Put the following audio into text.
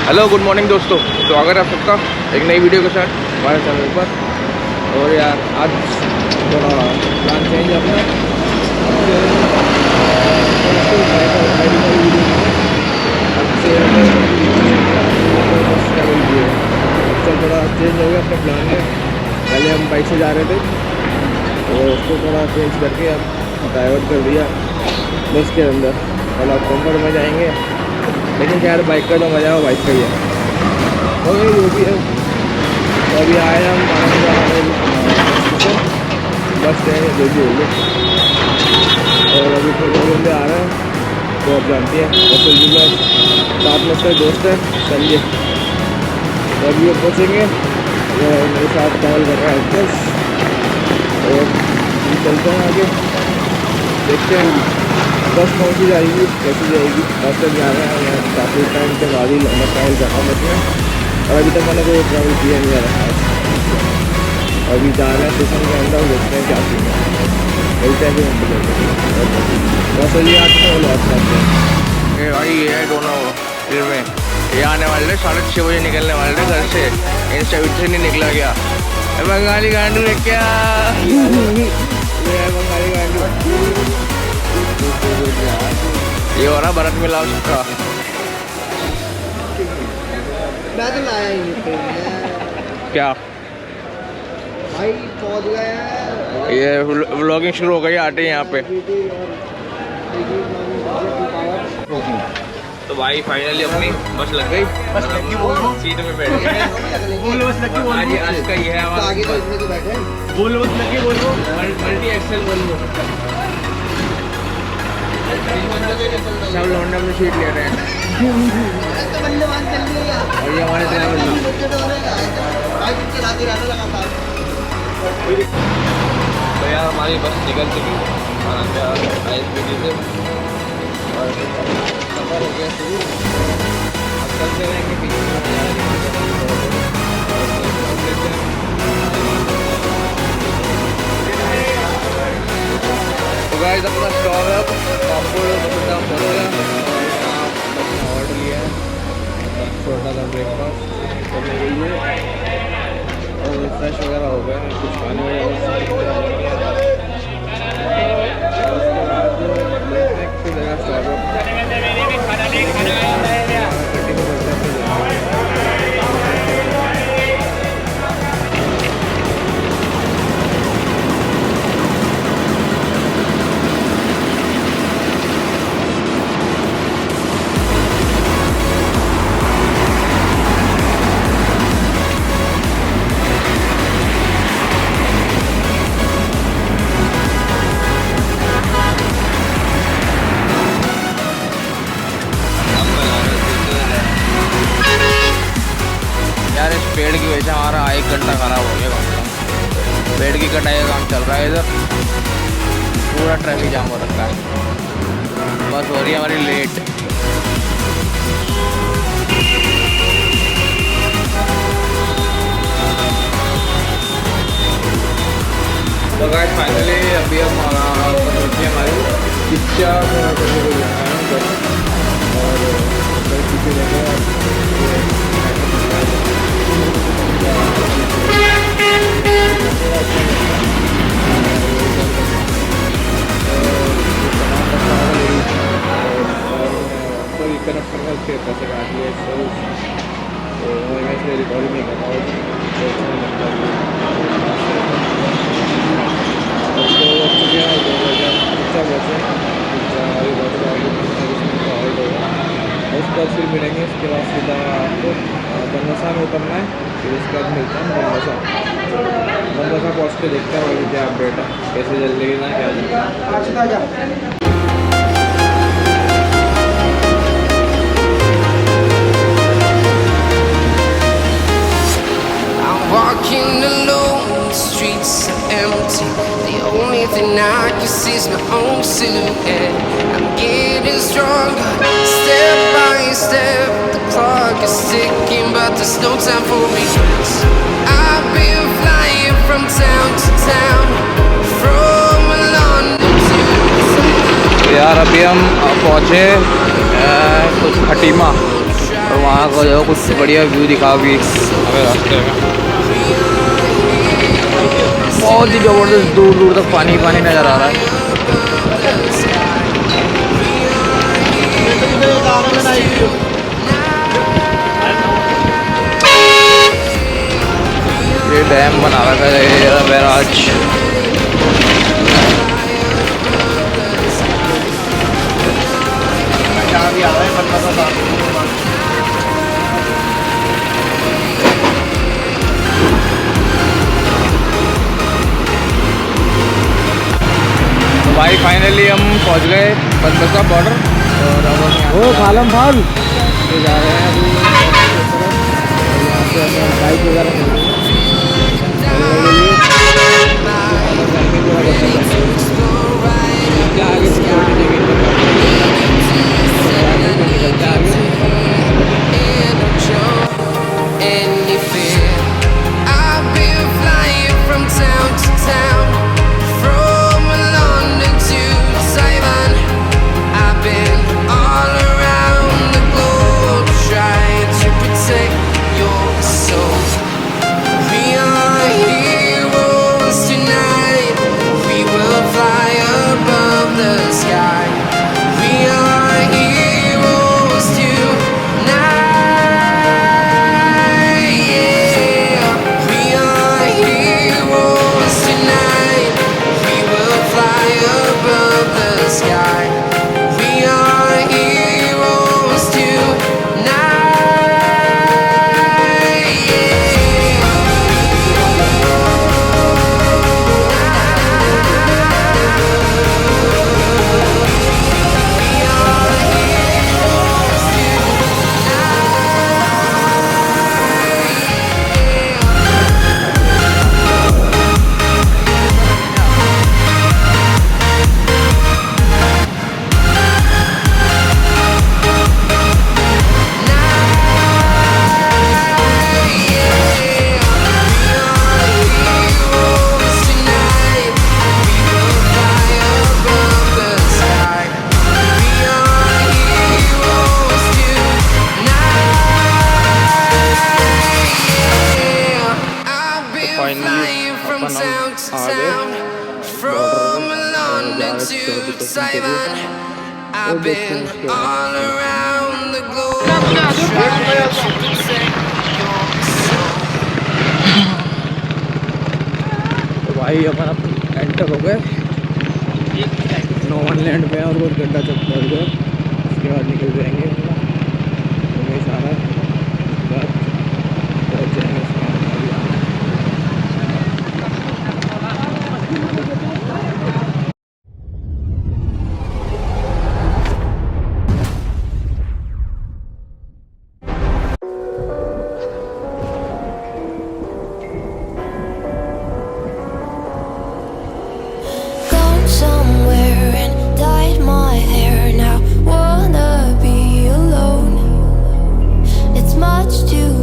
Hello good morning दोस्तों, स्वागत है आप सबका एक नई वीडियो के साथ हमारे चैनल पर। और यार आज थोड़ा प्लान चेंज है अपना। चल थोड़ा चेंज हो गया अपने प्लान में। पहले हम बाइक से जा रहे थे तो उसको थोड़ा चेंज करके अब डाइवर्ट कर दिया बस के अंदर। कल आप कंफर्ट में जाएंगे, लेकिन यार बाइक का तो मज़ा है, बाइक का ही है। तो ये जो भी है तो अभी आए हम बस स्टैंड जो भी हो गए और अभी थोड़े बंदे आ रहे हैं तो आप जानते हैं रसल जी का साथ में उसका दोस्त है संजय। तो अभी वो पहुँचेंगे वो मेरे साथ ट्रैवल कर रहा है और चलते हैं आगे, देखते हैं बस पहुँची जाएगी कैसी जाएगी। बस तक जा रहे हैं यहाँ काफ़ी टाइम के बाद ही लंबा ट्रैवल कर रहा हूँ बस में, और अभी तक मैंने कोई ट्रैवल किया नहीं आ रहा है। अभी जा रहे हैं स्टेशन के अंदर, देखते हैं क्या सीन है, मिलते हैं फिर बस ये आते हैं वो लौट जाते हैं। भाई ये है दोनों फिर में ये आने वाले 6:30 बजे निकलने वाले थे घर से, इंस्टा से नहीं निकला गया। बंगाली गांडू है क्या? बंगाली गांडू ये हो रहा भरत मिला उसका। मैं तो लाया ही नहीं क्या भाई, पहुंच गया ये व्लॉगिंग शुरू हो गई आटे यहाँ पे। तो भाई फाइनली अपनी बस लग गई, सीट में बैठ गए। आज का ये है हमारा, बोलो बस लग गई, बोलो मल्टी एक्सेल बोलो। सब लौंडा में सीट ले रहे हैं और ये हमारे ड्राइवर तो यार हमारी बस निकल चुकी ISBT से और सफ़र हो गया शुरू। अब चलते रहेंगे तो गाइस अपना स्टॉप है आपको ऑर्डर लिया है छोटा सा ब्रेकफास्ट तो और फ्रेश वगैरह हो गया, कुछ खाने यार इस पेड़ की वजह से हमारा 1 घंटा खराब हो गया। पेड़ की कटाई का काम चल रहा है, इधर पूरा ट्रैफिक जाम हो रखा है, बस हो रही है हमारी लेट। तो गाइस फाइनली अभी हम हमारी इच्छा कनेक्ट करना उसके पैसे काट लिए तो मैं इसलिए रिकॉर्डिंग नहीं कर रहा हूँ। उसके बाद फिर मिलेंगे, उसके बाद सीधा आपको बनबसा में उतरना है, फिर उसके बाद मिलता है बनबसा पहुँच के देखते हैं वही क्या अपडेट है, कैसे जल्दी ना क्या जल्दी। Walking alone, the streets are empty. The only thing I can see is my own silhouette. I'm getting stronger, step by step. The clock is ticking, but there's no time for me. I've been flying from town to town, from London to यार अभी हम पहुँचे खटीमा और वहाँ को जो कुछ बढ़िया व्यू दिखा भी हमें रास्ते में। बहुत ही ज़बरदस्त दूर दूर तक पानी पानी नज़र आ रहा है। ये डैम बना रखा है बैराज। भी आ रहा है बनबसा। तो भाई फाइनली हम पहुंच गए बनबसा बॉर्डर और अब हम ओ फालम फाल ये जा रहे हैं अभी यहाँ पे हमें बाइक वगैरह मिल रही है आगे सिक्योरिटी निकलते आगे। Any fear? I've been flying from town to town, from London to Taiwan. I've been all around the globe trying to protect your soul. We are heroes tonight. We will fly above the sky. We are heroes tonight. I've been all around the globe trying to protect your soul. तो भाई अपन enter हो गए no one land पे और बहुत गड्ढा चल पड़ गया। उसके बाद निकल जाएंगे तो ये सारा बात पहुँच जाएंगे। Somewhere and dyed my hair now. Wanna be alone. It's much too